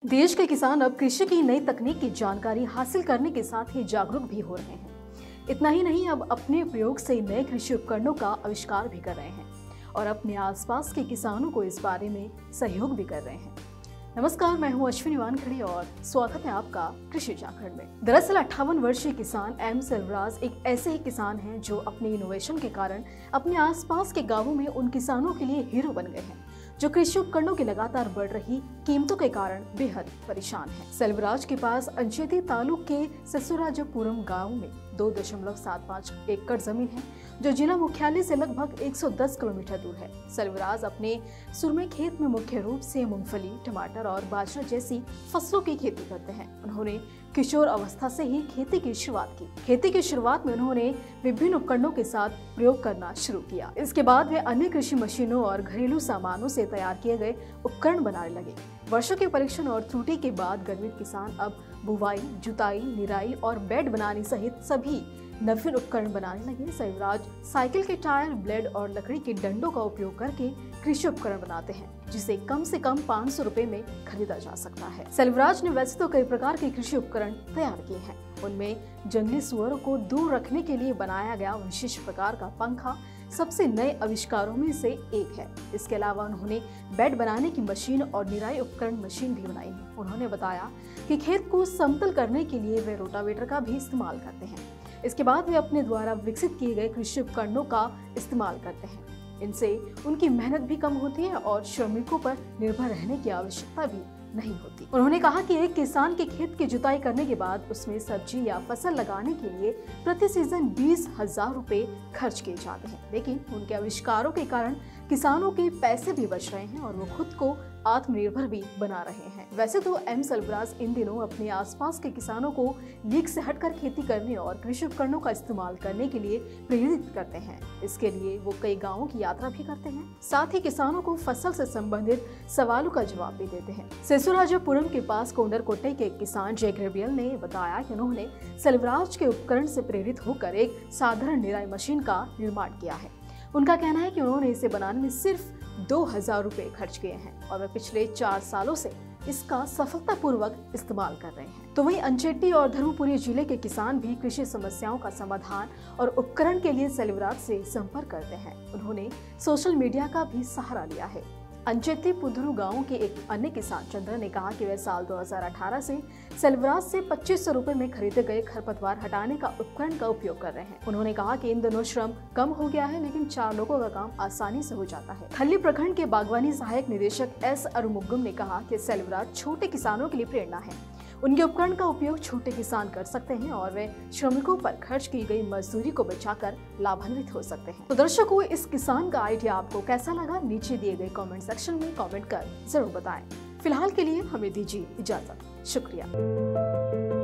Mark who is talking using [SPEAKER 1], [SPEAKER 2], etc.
[SPEAKER 1] देश के किसान अब कृषि की नई तकनीक की जानकारी हासिल करने के साथ ही जागरूक भी हो रहे हैं। इतना ही नहीं, अब अपने प्रयोग से नए कृषि उपकरणों का आविष्कार भी कर रहे हैं और अपने आसपास के किसानों को इस बारे में सहयोग भी कर रहे हैं। नमस्कार, मैं हूं अश्विनी वानखड़े और स्वागत है आपका कृषि जागरण में। दरअसल 58 वर्षीय किसान एम सेल्वराज एक ऐसे ही किसान हैं जो अपने इनोवेशन के कारण अपने आसपास के गांवों में उन किसानों के लिए हीरो बन गए हैं जो कृषि उपकरणों की लगातार बढ़ रही कीमतों के कारण बेहद परेशान हैं। सेल्वराज के पास अंचेती तालुक के ससुराजपुरम गांव में 2.75 एकड़ जमीन है जो जिला मुख्यालय से लगभग 110 किलोमीटर दूर है। सेल्वराज अपने सुरमे खेत में मुख्य रूप से मूंगफली, टमाटर और बाजरा जैसी फसलों की खेती करते हैं। उन्होंने किशोर अवस्था से ही खेती की शुरुआत की। खेती की शुरुआत में उन्होंने विभिन्न उपकरणों के साथ प्रयोग करना शुरू किया। इसके बाद वे अन्य कृषि मशीनों और घरेलू सामानों से तैयार किए गए उपकरण बनाने लगे। वर्षों के परीक्षण और त्रुटि के बाद गर्वित किसान अब बुवाई, जुताई, निराई और बेड बनाने सहित सभी नवीन उपकरण बनाने लगे। सेल्वराज साइकिल के टायर, ब्लेड और लकड़ी के डंडों का उपयोग करके कृषि उपकरण बनाते हैं जिसे कम से कम 500 रुपए में खरीदा जा सकता है। सेल्वराज ने वैसे तो कई प्रकार के कृषि उपकरण तैयार किए हैं। उनमें जंगली सुअरों को दूर रखने के लिए बनाया गया विशेष प्रकार का पंखा सबसे नए आविष्कारों में से एक है। इसके अलावा उन्होंने बेड बनाने की मशीन और निराई उपकरण मशीन भी बनाई है। उन्होंने बताया कि खेत को समतल करने के लिए वे रोटावेटर का भी इस्तेमाल करते हैं। इसके बाद वे अपने द्वारा विकसित किए गए कृषि उपकरणों का इस्तेमाल करते हैं। इनसे उनकी मेहनत भी कम होती है और श्रमिकों पर निर्भर रहने की आवश्यकता भी नहीं होती। उन्होंने कहा कि एक किसान के खेत की जुताई करने के बाद उसमें सब्जी या फसल लगाने के लिए प्रति सीजन 20,000 रुपए खर्च किए जाते हैं, लेकिन उनके आविष्कारों के कारण किसानों के पैसे भी बच रहे हैं और वो खुद को आत्मनिर्भर भी बना रहे हैं। वैसे तो एम सेल्वराज इन दिनों अपने आसपास के किसानों को लीक से हटकर खेती करने और कृषि उपकरणों का इस्तेमाल करने के लिए प्रेरित करते हैं। इसके लिए वो कई गाँवों की यात्रा भी करते हैं, साथ ही किसानों को फसल से संबंधित सवालों का जवाब भी देते हैं। ससुराजपुरम के पास कोंडरकोटे के किसान जय ग्रेबियल ने बताया कि उन्होंने सेल्वराज के उपकरण से प्रेरित होकर एक साधारण निराई मशीन का निर्माण किया है। उनका कहना है कि उन्होंने इसे बनाने में सिर्फ 2,000 रुपए खर्च किए हैं और वे पिछले 4 सालों से इसका सफलतापूर्वक इस्तेमाल कर रहे हैं। तो वहीं अंचेटी और धर्मपुरी जिले के किसान भी कृषि समस्याओं का समाधान और उपकरण के लिए सेल्वराज से संपर्क करते हैं। उन्होंने सोशल मीडिया का भी सहारा लिया है। अंचेती पुधरू गांव के एक अन्य किसान चंद्र ने कहा कि वे साल 2018 से सेल्वराज से 2500 रुपए में खरीदे गए खरपतवार हटाने का उपकरण का उपयोग कर रहे हैं। उन्होंने कहा कि इन दोनों श्रम कम हो गया है, लेकिन 4 लोगों का काम आसानी से हो जाता है। खल्ली प्रखंड के बागवानी सहायक निदेशक एस अरुमुगम ने कहा कि सेल्वराज छोटे किसानों के लिए प्रेरणा है। उनके उपकरण का उपयोग छोटे किसान कर सकते हैं और वे श्रमिकों पर खर्च की गई मजदूरी को बचाकर लाभान्वित हो सकते हैं। तो दर्शकों, इस किसान का आइडिया आपको कैसा लगा? नीचे दिए गए कमेंट सेक्शन में कमेंट कर जरूर बताएं। फिलहाल के लिए हमें दीजिए इजाजत। शुक्रिया।